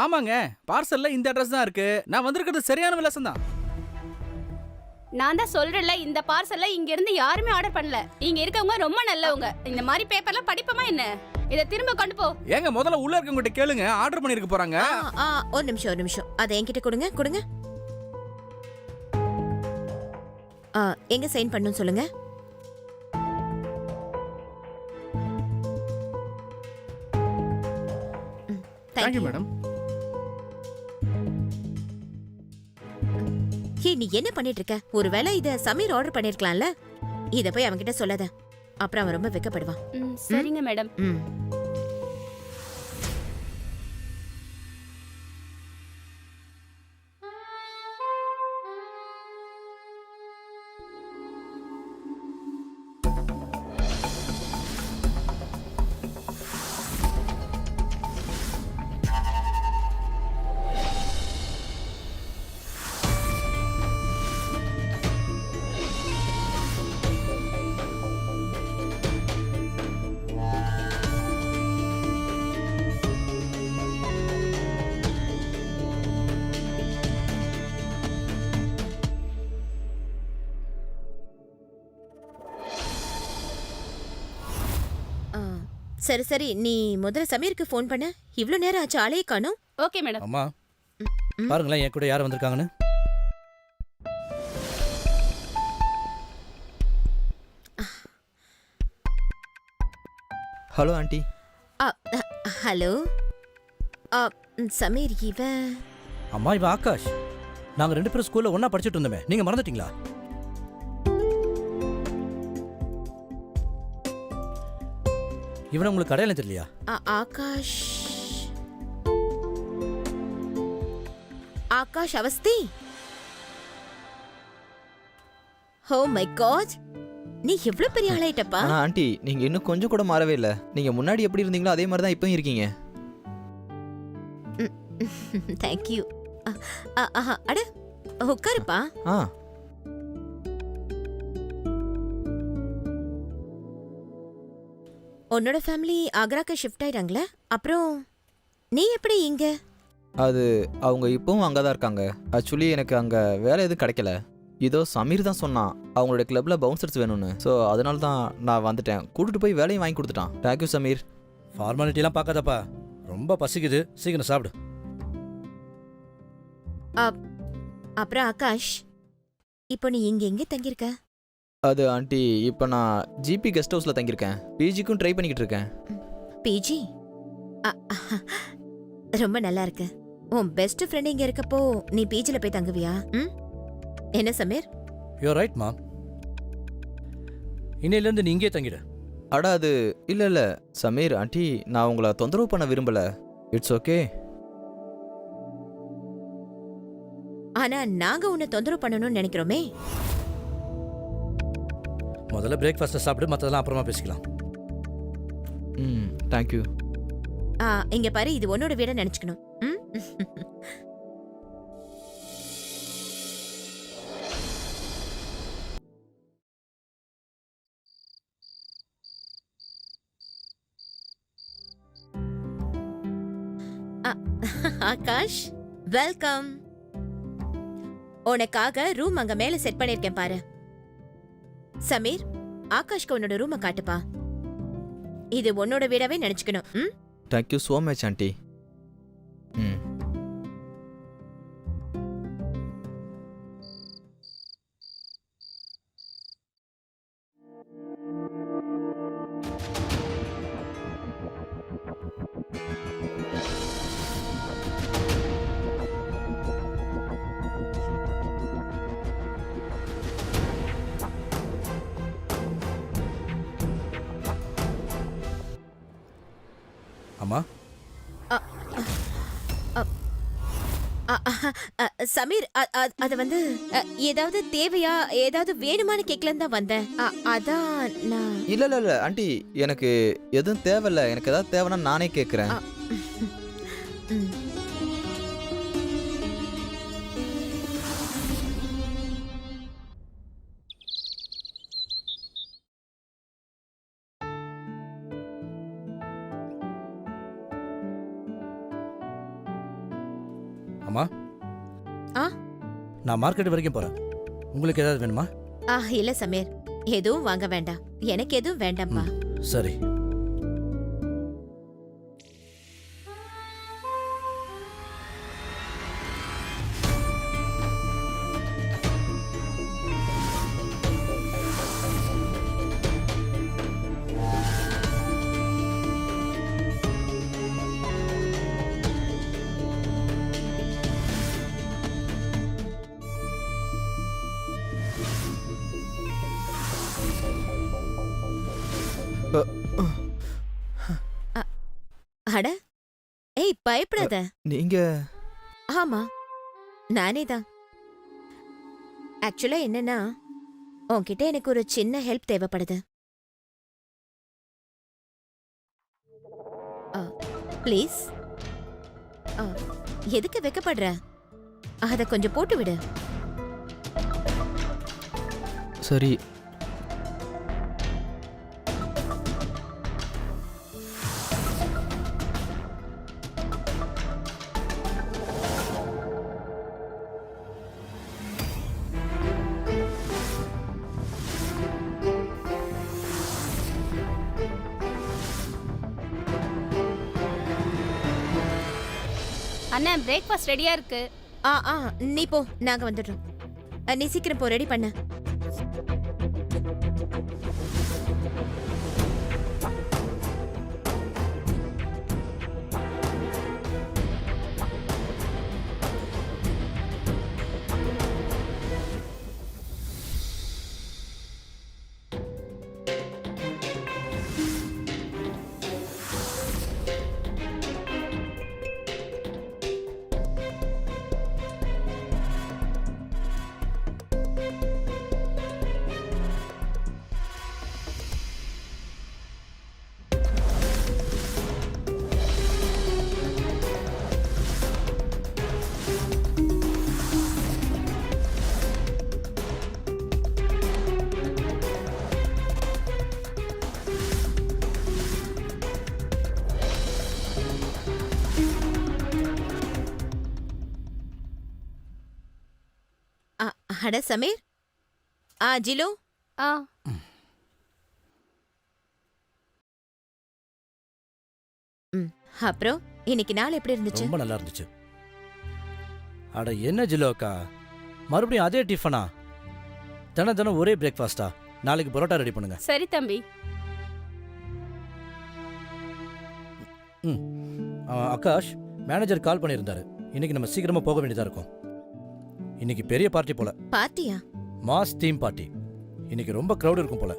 ஆமாங்க, பார்சல்ல இந்த அட்ரஸ் தான் இருக்கு. நான் வந்திருக்கிறது சரியான விலாசம் தான். நான் தான் சொல்றேன்ல, இந்த பார்சல்ல இங்க இருந்து யாருமே ஆர்டர் பண்ணல. இங்க இருக்கவங்க ரொம்ப நல்லவங்க. இந்த மாதிரி பேப்பர்லாம் படிப்போமா என்ன? இத திரும்ப கொண்டு போ. ஏங்க முதல்ல உள்ள இருக்கவங்க கிட்ட கேளுங்க, ஆர்டர் பண்ணிருக்க போறாங்க. ஒரு நிமிஷம். அதை என்கிட்ட கொடுங்க. எங்க சைன் பண்ணணும் சொல்லுங்க. Thank you madam. நீ என்ன பண்ணிட்டு இருக்க? ஒருவேளை இத சமீர் ஆர்டர் பண்ணிருக்கலாம்ல. இத போய் அவன்கிட்ட சொல்லாத, அப்புறம் அவன் ரொம்ப வெக்கப்படுவான். சரிங்க மேடம். சரி, நீ முதல்ல சமீருக்கு ஃபோன் பண்ண. இவ்ளோ நேரம் ஆச்சு, ஆளையே காணோம். Okay madam. அம்மா பாருங்களேன், என் கூட யார் வந்திருக்காங்கன்னு. Hello aunty. ஹலோ சமீர், இவன் அம்மா இவன் ஆகாஷ். நாங்க 2 பேரும் ஸ்கூல்ல ஒண்ணா படிச்சிட்டு இருந்தோமே, நீங்க மறந்துட்டீங்களா? இவனை உங்களுக்கு அடையாளம் தெரியலையா? Akash Awasthi. Oh my god, நீ எவ்வளவு பெரிய ஆளாயிட்டப்பா. ஆண்டி, நீங்க இன்னும் கொஞ்சம் கூட மாறவே இல்ல. நீங்க முன்னாடி எப்படி இருந்தீங்களோ அதே மாதிரி தான் இப்பவும் இருக்கீங்க. Thank you. அட உட்காருப்பா. உன்னோட ஃபேமிலி ஆக்ராக்கு ஷிஃப்ட் ஆயிட்டாங்களே, அப்புறம் நீ எப்படி இங்க? அது அவங்க இப்பவும் அங்கே தான் இருக்காங்க. ஆக்சுவலி எனக்கு அங்கே வேலை எதுவும் கிடைக்கல. இதோ சமீர் தான் சொன்னான் அவங்களோட கிளப்ல பவுன்சர்ஸ் வேணும்னு. ஸோ அதனால தான் நான் வந்துட்டேன். கூட்டிட்டு போய் வேலையும் வாங்கி கொடுத்துட்டான். தேங்க்யூ சமீர். ஃபார்மாலிட்டிலாம் பார்க்காதப்பா, ரொம்ப பசிக்குது, சீக்கிரம் சாப்பிடு. அப்புறம் ஆகாஷ், இப்போ நீ இங்க எங்க தங்கியிருக்க? அது ஆண்டி, இப்போ நான் ஜிபி கெஸ்ட் ஹவுஸில் தங்கியிருக்கேன். பிஜிக்கும் ட்ரை பண்ணிக்கிட்டு இருக்கேன். பிஜி? ரொம்ப நல்லா இருக்கு. உன் பெஸ்ட் ஃப்ரெண்ட் இங்க இருக்கப்போ நீ பிஜில போய் தங்குவியா? என்ன சமீர்? யூ ரைட் மா. இன்னையிலேருந்து நீ இங்கே தங்கிடு. அடா அது இல்லை சமீர் ஆண்டி, நான் உங்களை தொந்தரவு பண்ண விரும்பல. It's okay. ஆனா நாங்க உன்னை தொந்தரவு பண்ணணும்னு நினைக்கிறோமே. முதல்ல பிரேக்ஃபாஸ்ட்டை சாப்பிட்டு மற்றதெல்லாம் அப்புறமா பேசிக்கலாம். தேங்க்யூ. இங்க பாரு, இது உன்னோட வீட நினைச்சுக்கணும். ஆகாஷ், வெல்கம். உனக்காக ரூம் அங்க மேல செட் பண்ணிருக்கேன் பாரு. சமீர், ஆகாஷ்க்கு உன்னோட ரூமை காட்டுப்பா. இது உன்னோட வீடாவே நினைச்சுக்கணும். Thank you so much aunty. அம்மா சமீர், அது வந்து ஏதாவது தேவையா, ஏதாவது வேணுமான்னு கேட்கலன்னு தான் வந்தேன். அதான் நான். இல்ல ஆண்டி, எனக்கு எதுவும் தேவையில்ல. எனக்கு ஏதாவது தேவைன்னா நானே கேட்குறேன். அம்மா. ஆ? நான் மார்க்கெட் வரைக்கும் போறேன். உங்களுக்கு ஏதாவது வேணுமா? இல்ல சமீர், எதுவும் வாங்க வேண்டாம். எனக்கு எதுவும் வேண்டாம்ப்பா. சரி. அட, ஏய் பயப்படாத. நீங்க ஆமா, நானே தான். ஆக்சுவலா என்னன்னா, உன்கிட்ட எனக்கு ஒரு சின்ன ஹெல்ப் தேவைப்படுது. ப்ளீஸ். எதுக்கு வெக்கப்படுற? அத கொஞ்சம் போட்டு விடு. சரி. அண்ணன் பிரேக்ஃபாஸ்ட் ரெடியா இருக்கு. நீ போ, நாங்க வந்துடுறோம். நீ சீக்கிரம் போ, ரெடி பண்ண. அட சமீர். ஜிலு. ஆ அப்புறம் இன்னைக்கு நாள் எப்படி இருந்துச்சு? ரொம்ப நல்லா இருந்துச்சு. அட என்ன ஜிலோக்கா, மறுபடியும் அதே டிஃபனா? தினம் ஒரே பிரேக்ஃபாஸ்டா? நாளைக்கு பரோட்டா ரெடி பண்ணுங்க. சரி தம்பி. ஆகாஷ், மேனேஜர் கால் பண்ணியிருந்தாரு. இன்னைக்கு நம்ம சீக்கிரமா போக வேண்டியதா இருக்கும். இன்னைக்கு பெரிய பார்ட்டி போல. பார்ட்டியா? Mass theme party. இன்னைக்கு ரொம்ப க்ரௌட் இருக்கும் போல.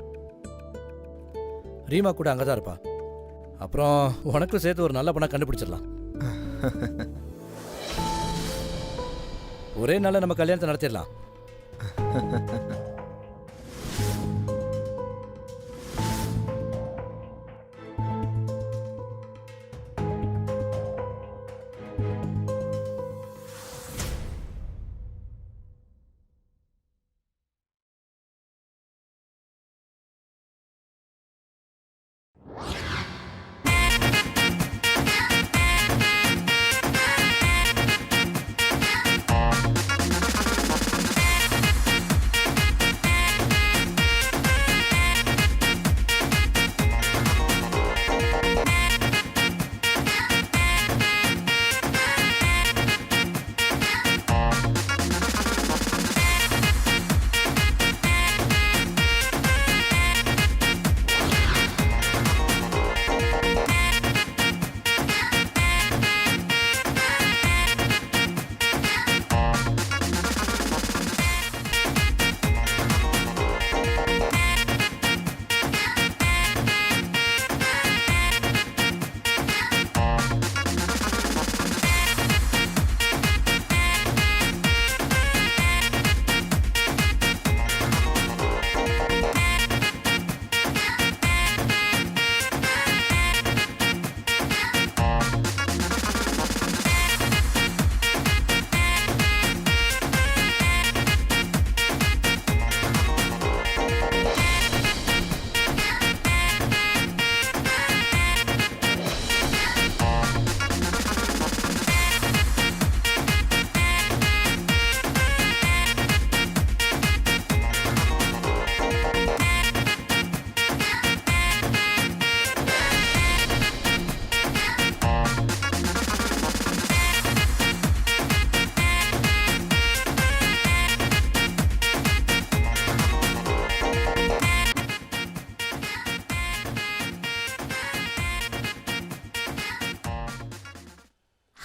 ரீமா கூட அங்கதான் இருப்பா. அப்புறம் உனக்கும் சேர்த்து ஒரு நல்ல பொண்ணா கண்டுபிடிச்சிடலாம். ஒரே நாள்ல நம்ம கல்யாணத்தை நடத்திடலாம்.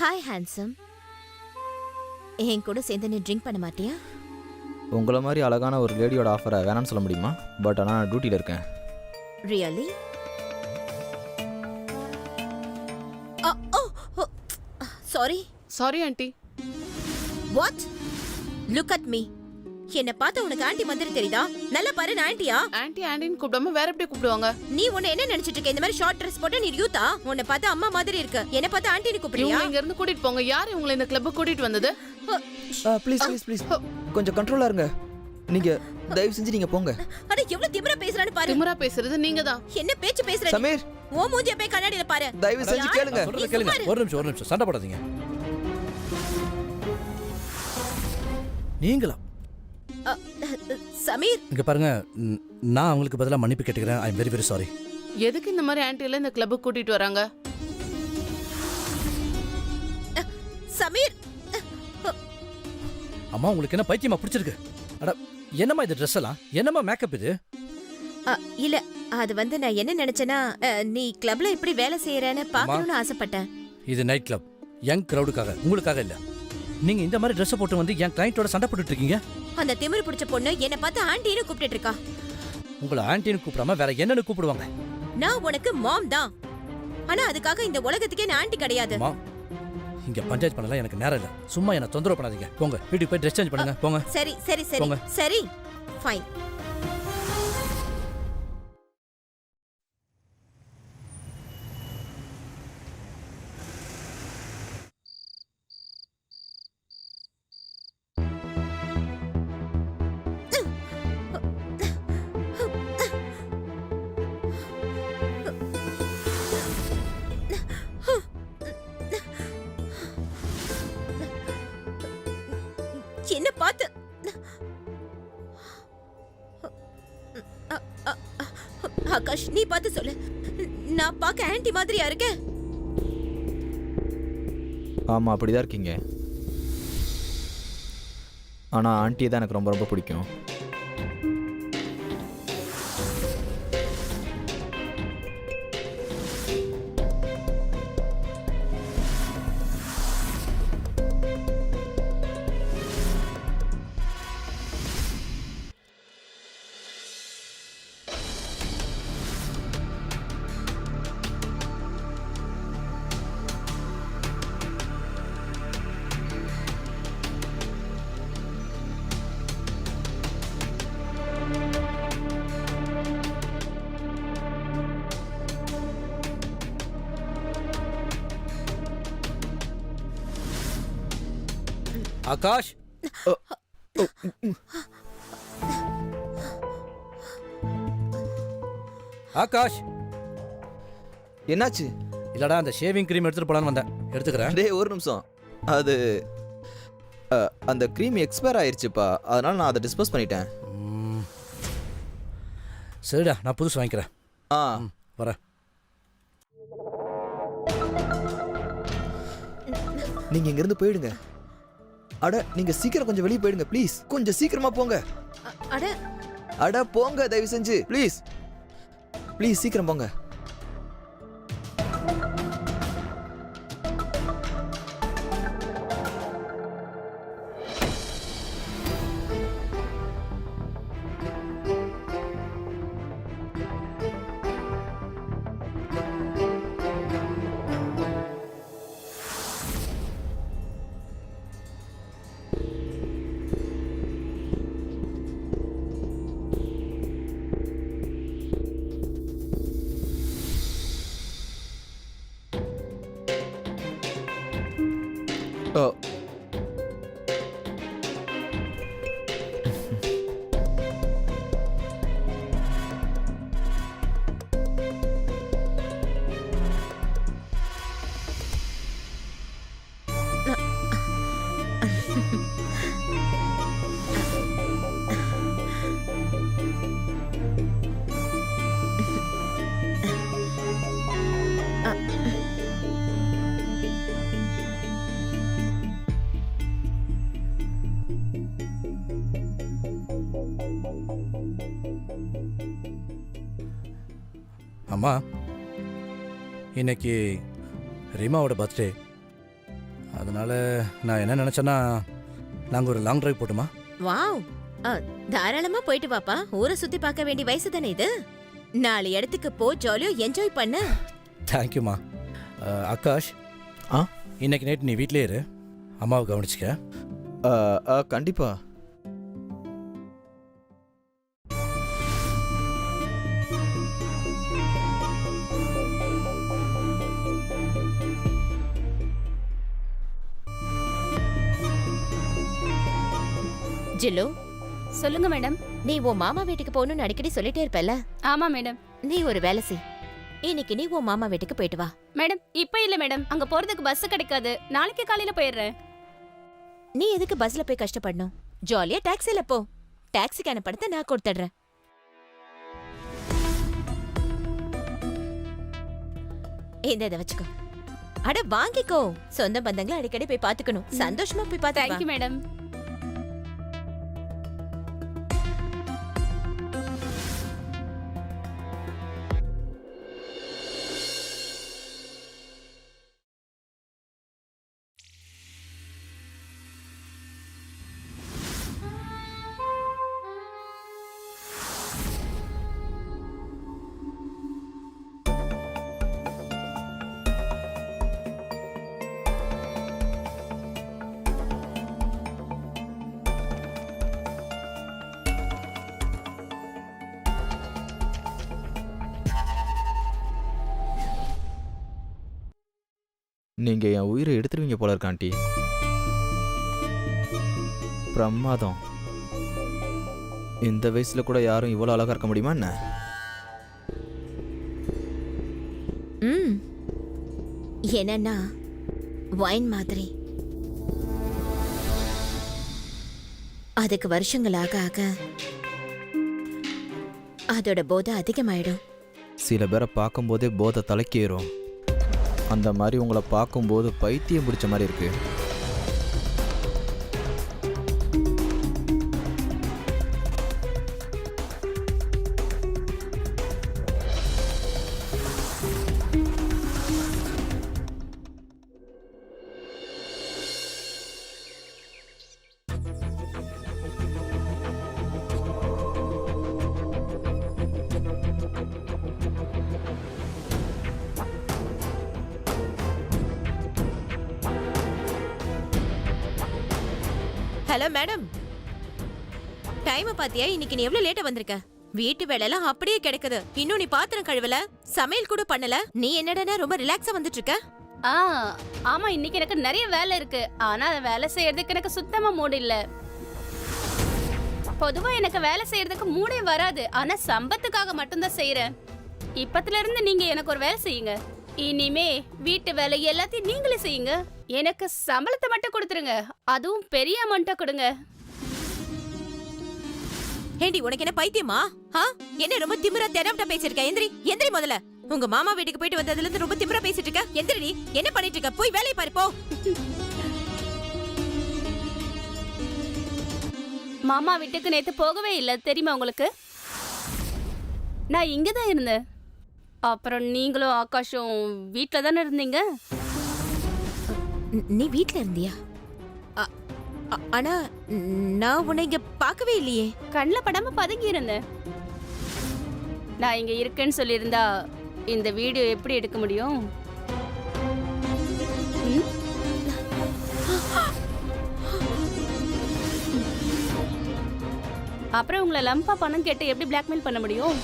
Hi handsome. என் கூட சேர்ந்து நீ ட்ரிங்க் பண்ண மாட்டியா? உங்களை மாதிரி அழகான ஒரு லேடியோட ஆஃபரை வேணான்னு சொல்ல முடியுமா? பட் ஆனால் நான் டியூட்டியில் இருக்கேன். Really? Sorry. Sorry aunty. What? Look at me. என்ன பார்த்தா உனக்கு ஆண்டி மாதிரி தெரியுதா? நல்லா பாரு, நான் ஆண்டியா? ஆண்டி ஆண்டின்னு கூப்பிடாம வேற எப்படி கூப்பிடுவாங்க? நீ உன்னை என்ன நினைச்சிட்டு இருக்க? இந்த மாதிரி ஷார்ட் ட்ரெஸ் போட்டு நீ யூத்தா? உன்னை பார்த்தா அம்மா மாதிரி இருக்கு. என்ன பார்த்தா ஆண்டின்னு கூப்பிடுறியா? இவங்க இங்க இருந்து கூட்டிட்டு போங்க. யார் இவங்களை இந்த கிளப் கூட்டிட்டு வந்தது? ப்ளீஸ் ப்ளீஸ் ப்ளீஸ் கொஞ்சம் கண்ட்ரோலாக இருங்க. நீங்கள் தயவு செஞ்சு நீங்கள் போங்க. அட எவ்வளவு திமிரா பேசுறான்னு பாரு. திமிரா பேசுறது நீங்க தான். என்ன பேச்சு பேசுற? சமீர், ஓ மூஞ்சிய போய் கண்ணாடியில பாரு. தயவு செஞ்சு கேளுங்க. சொல்றத கேளுங்க. ஒரு நிமிஷம் சண்டை போடாதீங்க. நீங்களா? சமீர், இங்க பாருங்க, நான் அவங்களுக்கு பதிலாக மன்னிப்பு கேட்டுக்கிறேன். I am very very sorry. எதுக்கு இந்த மாதிரி ஆண்டி எல்லாம் இந்த கிளப்புக்கு கூட்டிட்டு வராங்க? சமீர். அம்மா, உங்களுக்கு என்ன பைத்தியமா பிடிச்சிருக்கு? அட, என்னம்மா இது ட்ரெஸ் எல்லாம்? என்னம்மா மேக்கப் இது? இல்ல, அது வந்து நான் என்ன நினைச்சேன்னா, நீ கிளப்ல இப்படி வேலை செய்யறேன்னு பார்க்கணும்னு ஆசைப்பட்டேன். இது நைட் கிளப், யங் கிரவுடுக்காக, உங்களுக்காக இல்ல. நீங்க இந்த மாதிரி ட்ரெஸ் போட்டு வந்து என் கிளையண்டோட சண்டை போட்டுட்டு இருக்கீங்க. அந்த திமிரு பிடிச்ச பொண்ணு என்ன பார்த்து ஆண்டின்னு கூப்பிட்டு இருக்கா. உங்களை ஆன்ட்டின்னு கூப்பிடாம வேற என்னன்னு கூப்பிடுவாங்க? நான் உனக்கு மாம் தான். ஆனா அதுக்காக இந்த உலகத்துக்கே நான் ஆண்டி கிடையாது. அம்மா, இங்க பஞ்சாயத்து பண்ணலாம் எனக்கு நேரம் இல்ல. சும்மா என்ன தொந்தரவு பண்ணாதீங்க. போங்க, வீட்டுக்கு போய் ட்ரெஸ் சேஞ்ச் பண்ணுங்க. போங்க. சரி சரி சரி போங்க. சரி, ஃபைன். என்ன பார்த்து ஆகாஷ், நீ பார்த்து சொல்லு. நான் பார்க்க ஆன்ட்டி மாதிரியா இருக்கேன்? ஆமாம், அப்படிதான் இருக்கீங்க. ஆனால் ஆண்டியை தான் எனக்கு ரொம்ப ரொம்ப பிடிக்கும். ஆகாஷ், ஆகாஷ், என்னாச்சு? இல்லடா, அந்த ஷேவிங் க்ரீம் எடுத்துட்டு போலான்னு வந்தேன். எடுத்துக்கிறேன். டே, ஒரு நிமிஷம். அது அந்த க்ரீம் எக்ஸ்பயர் ஆயிருச்சுப்பா, அதனால நான் அதை டிஸ்போஸ் பண்ணிட்டேன். சரிடா, நான் புதுசு வாங்கிக்கிறேன். ஆ, வரேன். நீங்க இங்கிருந்து போயிடுங்க. அட, நீங்க சீக்கிரம் கொஞ்சம் வெளியே போயிடுங்க ப்ளீஸ். கொஞ்சம் சீக்கிரமா போங்க. அட அட போங்க, தயவு செஞ்சு ப்ளீஸ் ப்ளீஸ் சீக்கிரம் போங்க. ஓ, அம்மா, இன்னைக்கு ரீமாவோட பர்த்டே. அதனால நான் என்ன நினச்சேன்னா நாங்கள் ஒரு லாங் டிரைவ் போட்டுமா? வாவ், தாராளமா போயிட்டு வாப்பா. ஊரை சுத்தி பார்க்க வேண்டிய வயசு தானே இது. 4 இடத்துக்கு போ, ஜாலியா என்ஜாய் பண்ணு. தேங்க்யூம்மா. ஆகாஷ், ஆ? இன்னைக்கு நைட் நீ வீட்டிலே இரு, அம்மாவை கவனிச்சிக்க. கண்டிப்பா. ஜில்லு, சொல்லுங்க மேடம். நீ உன் மாமா வீட்டுக்கு போகணும்னு அடிக்கடி சொல்லிட்டே இருப்பல. ஆமா மேடம். நீ ஒரு வேலை செய், இன்னைக்கு நீ உன் மாமா வீட்டுக்கு போயிட்டு வா. மேடம் இப்ப இல்ல மேடம், அங்க போறதுக்கு பஸ் கிடைக்காது. நாளைக்கு காலையில போயிடுறேன். நீ எதுக்கு பஸ்ல போய் கஷ்டப்படணும்? ஜாலியா டாக்ஸில போ. டாக்ஸிக்கான படத்தை நான் கொடுத்துடுறேன். இதை வச்சுக்கோ. அட வாங்கிக்கோ. சொந்த பந்தங்களை அடிக்கடி போய் பாத்துக்கணும். சந்தோஷமா போய் பாத்து. Thank you madam. நீங்க என் உயிரை எடுத்துருவீங்க போல இருக்க ஆண்டி. பிரமாதம். இந்த வயசுல கூட யாரும் இவ்வளவு அழகா இருக்க முடியுமா என்ன? என்னன்னா வைன் மாதிரி. அதுக்கு வருஷங்கள் ஆக ஆக அதோட போதை அதிகமாயிடும். சில பேரை பார்க்கும்போதே போதை தலைக்கேறும். அந்த மாதிரி உங்களை பார்க்கும்போது பைத்தியம் பிடிச்ச மாதிரி இருக்கு. ஹலோ மேடம், டைம் பாத்தியா? இன்னைக்கு நீ எவ்வளவு லேட்டா வந்திருக்க? வீட்டு வேலையெல்லாம் அப்படியே கிடக்குது. இன்னும் நீ பாத்திரம் கழுவல, சமையல் கூட பண்ணல. நீ என்னடா ரொம்ப ரிலாக்ஸா வந்துட்டு இருக்க? ஆமா, இன்னைக்கு எனக்கு நிறைய வேலை இருக்கு. ஆனா அதை வேலை செய்யறதுக்கு எனக்கு சுத்தமா மூடு இல்ல. பொதுவா எனக்கு வேலை செய்யறதுக்கு மூடே வராது. ஆனா சம்பத்துக்காக மட்டும்தான் செய்யறேன். இப்பத்துல இருந்து நீங்க எனக்கு ஒரு வேலை செய்யுங்க. இனிமே வீட்டு வேலை எல்லாத்தையும் நீங்களே செய்யுங்க. எனக்கு சம்பளத்தை மட்டும் கொடுத்துருங்க. அதுவும் பெரிய அமௌண்ட்டா கொடுங்க. ஏண்டி, உனக்கு என்ன பைத்தியமா? என்ன ரொம்ப திமிரா தெரம்டா பேசிருக்க? எந்திரி எந்திரி முதல்ல. உங்க மாமா வீட்டுக்கு போயிட்டு வந்ததுல இருந்து ரொம்ப திமிரா பேசிட்டு இருக்க. எந்திரி. என்ன பண்ணிட்டு இருக்க? போய் வேலையை பாரு போ. மாமா வீட்டுக்கு நேத்து போகவே இல்ல தெரியுமா உங்களுக்கு? நான் இங்கதான் இருந்தேன். அப்புறம் நீங்களும் ஆகாஷும் வீட்ல தானே இருந்தீங்க. நீ வீட்ல இருந்தியா? ஆனா நான் உன்னை இங்க பார்க்கவே இல்லையே. கண்ணில் படாம பதுங்கி இருந்தேன். நான் இங்க இருக்கேன்னு சொல்லியிருந்தா இந்த வீடியோ எப்படி எடுக்க முடியும்? அப்புறம் உங்களை லம்பா பணம் கேட்டு எப்படி பிளாக்மெயில் பண்ண முடியும்?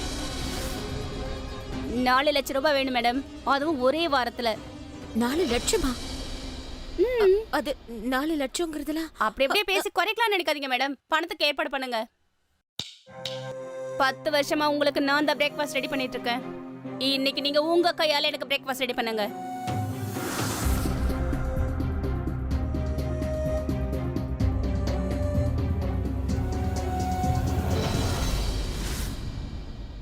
4 லட்சம் ரூபாய் வேணும் மேடம், அதுவும் ஒரே வாரத்துல. 4 லட்சமா? அது 4 லட்சம்ங்கிறதுல அப்படி அப்படியே பேசி குறைக்கலாம் நினைக்காதீங்க மேடம். பணத்துக்கு ஏற்பாடு பண்ணுங்க. 10 வருஷமா உங்களுக்கு நான் தான் பிரேக்ஃபாஸ்ட் ரெடி பண்ணிட்டு இருக்கேன். இன்னைக்கு நீங்க உங்க கையால எனக்கு பிரேக்ஃபாஸ்ட் ரெடி பண்ணுங்க.